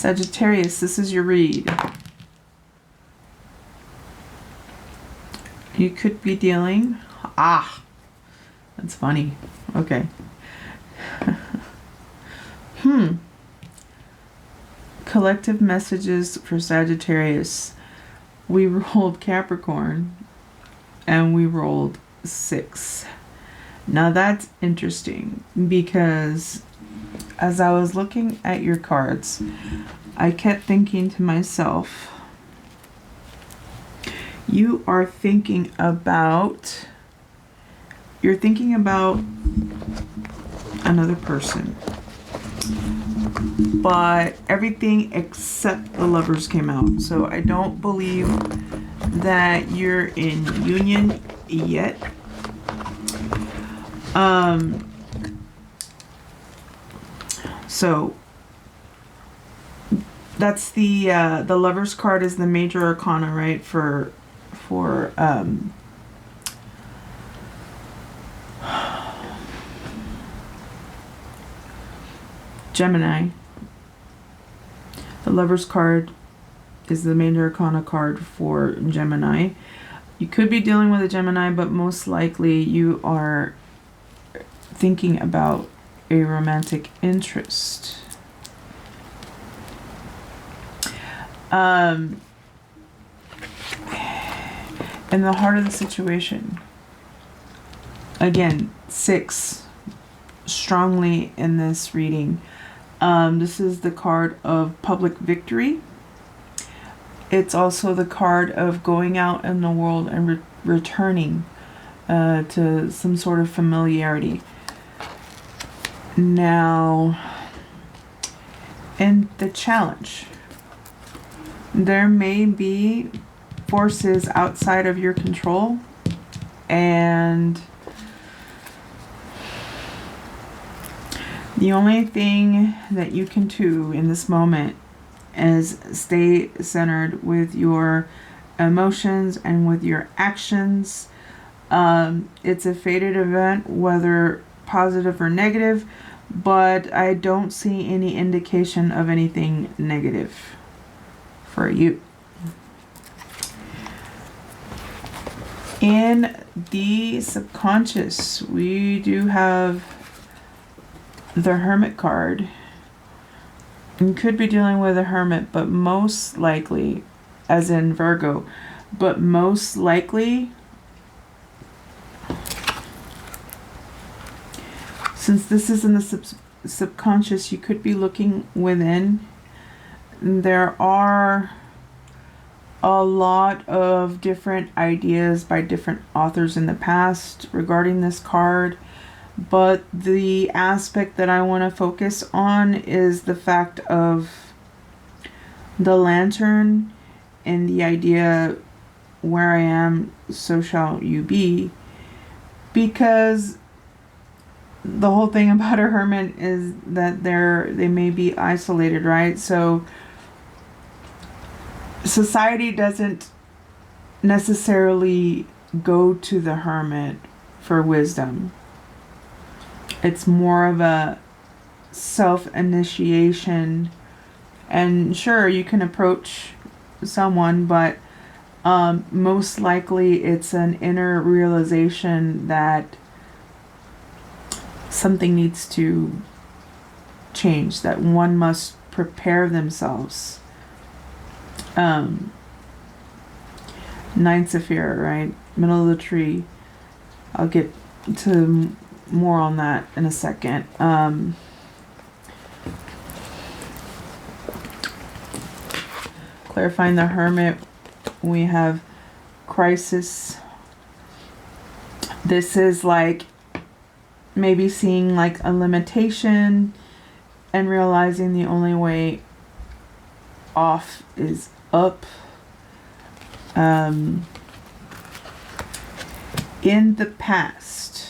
Sagittarius, this is your read. You could be dealing... that's funny. Okay. Collective messages for Sagittarius. We rolled Capricorn and we rolled 6. Now that's interesting because as I was looking at your cards, I kept thinking to myself, you're thinking about another person, but everything except the Lovers came out. So I don't believe that you're in union yet. So that's the Lovers card is the major arcana, right? For Gemini. The Lovers card is the major arcana card for Gemini. You could be dealing with a Gemini, but most likely you are thinking about a romantic interest. In the heart of the situation, again, 6 strongly in this reading. This is the card of public victory. It's also the card of going out in the world and returning to some sort of familiarity. Now, in the challenge, there may be forces outside of your control, and the only thing that you can do in this moment is stay centered with your emotions and with your actions. It's a fated event, whether positive or negative, but I don't see any indication of anything negative for you. In the subconscious, we do have the Hermit card. You could be dealing with a Hermit, but most likely, as in Virgo, but most likely, since this is in the subconscious, you could be looking within. There are a lot of different ideas by different authors in the past regarding this card, but the aspect that I want to focus on is the fact of the lantern and the idea, where I am, so shall you be, because the whole thing about a hermit is that they may be isolated, right? So society doesn't necessarily go to the hermit for wisdom. It's more of a self-initiation, and sure, you can approach someone, but most likely it's an inner realization that something needs to change, that one must prepare themselves. Ninth Sapphire, right? Middle of the tree. I'll get to more on that in a second. Clarifying the Hermit, we have crisis. This is like maybe seeing like a limitation and realizing the only way off is up. In the past,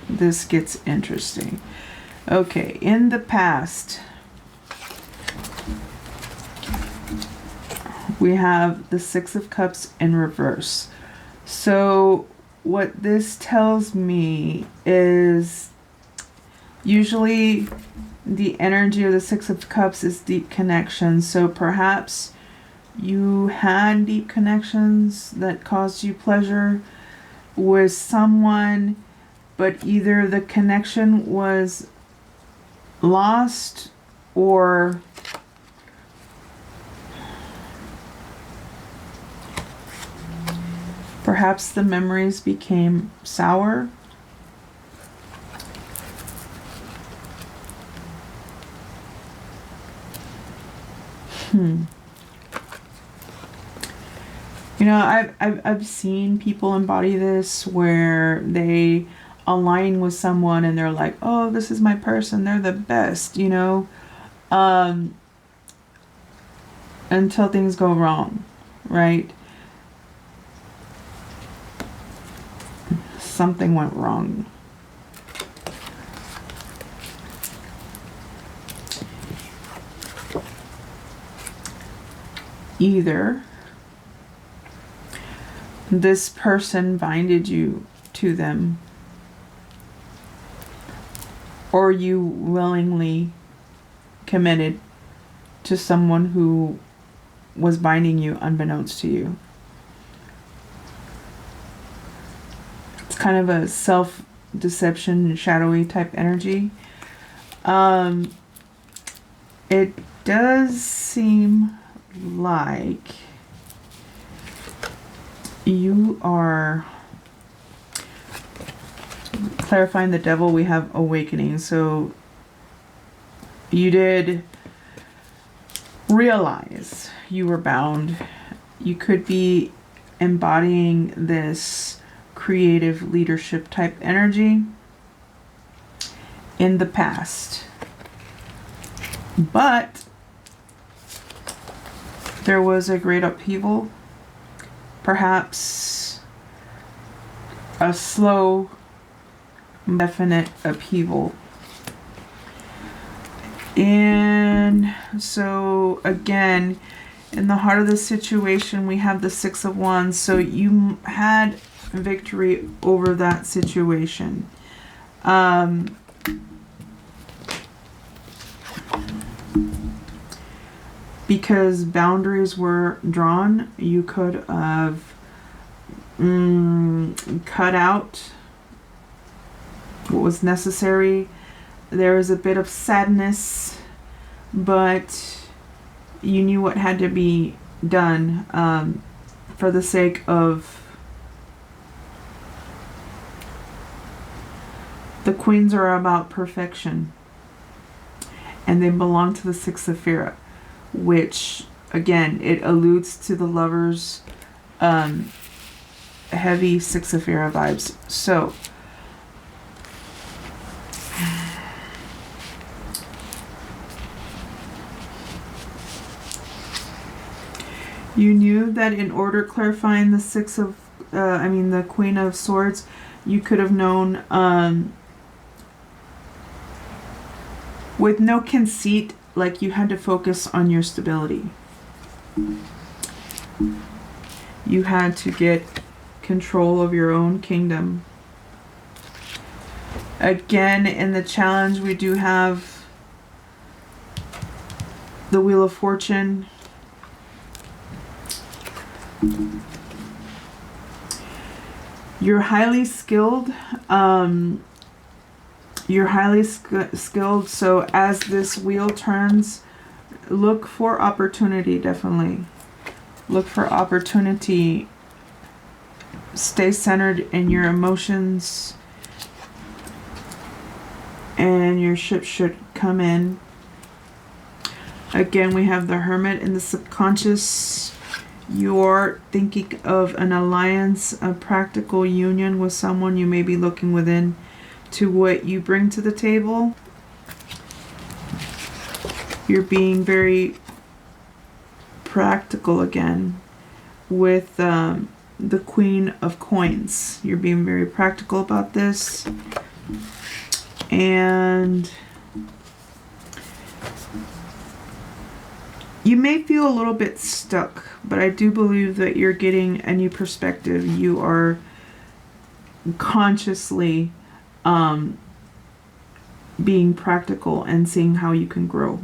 this gets interesting. Okay, in the past, we have the Six of Cups in reverse. So what this tells me is usually the energy of the Six of Cups is deep connection. So perhaps you had deep connections that caused you pleasure with someone, but either the connection was lost or perhaps the memories became sour. You know, I've seen people embody this where they align with someone and they're like, oh, this is my person, they're the best, you know, until things go wrong, right? Something went wrong. Either this person binded you to them, or you willingly committed to someone who was binding you unbeknownst to you. It's kind of a self-deception, shadowy type energy. It does seem like you are clarifying the devil. We have awakening. So you did realize you were bound. You could be embodying this creative leadership type energy in the past, but there was a great upheaval, perhaps a slow, definite upheaval. And so again, in the heart of the situation, we have the Six of Wands. So you had victory over that situation. Because boundaries were drawn, you could have cut out what was necessary. There was a bit of sadness, but you knew what had to be done for the sake of the queens are about perfection, and they belong to the Six of Fira, which again, it alludes to the Lovers heavy Six of Fira vibes. So you knew that in order clarifying the the Queen of Swords, you could have known with no conceit, like you had to focus on your stability. You had to get control of your own kingdom. Again, in the challenge, we do have the Wheel of Fortune. You're highly skilled. So as this wheel turns, look for opportunity, definitely. Look for opportunity. Stay centered in your emotions, and your ship should come in. Again, we have the Hermit in the subconscious. You're thinking of an alliance, a practical union with someone. You may be looking within to what you bring to the table. You're being very practical again with the Queen of Coins. You're being very practical about this. And you may feel a little bit stuck, but I do believe that you're getting a new perspective. You are consciously being practical and seeing how you can grow.